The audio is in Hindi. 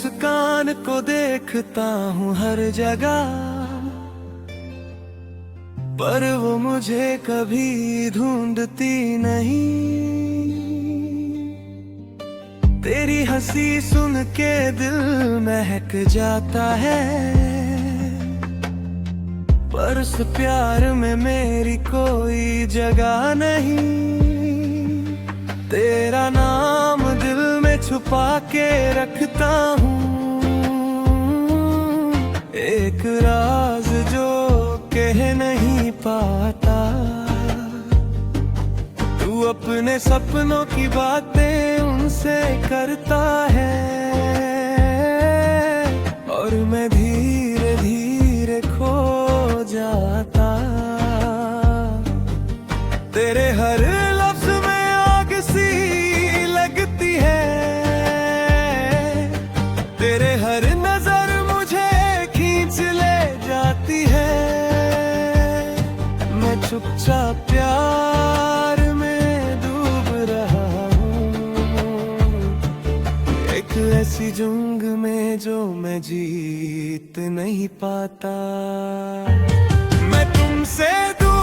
मुस्कान को देखता हूँ हर जगह, पर वो मुझे कभी ढूंढती नहीं। तेरी हंसी सुन के दिल महक जाता है, पर उस प्यार में मेरी कोई जगह नहीं। तेरा नाम दिल में छुपा के रखता हूँ, एक राज जो कह नहीं पाता। तू अपने सपनों की बातें उनसे करता है, और मैं धीरे धीरे खो जाता। तेरे हर लफ्ज में आग सी लगती है, तेरे हर नजर मुझे खींच ले जाती है। मैं चुपचाप प्यार में डूब रहा हूँ, एक ऐसी जंग में जो मैं जीत नहीं पाता। मैं तुमसे दूर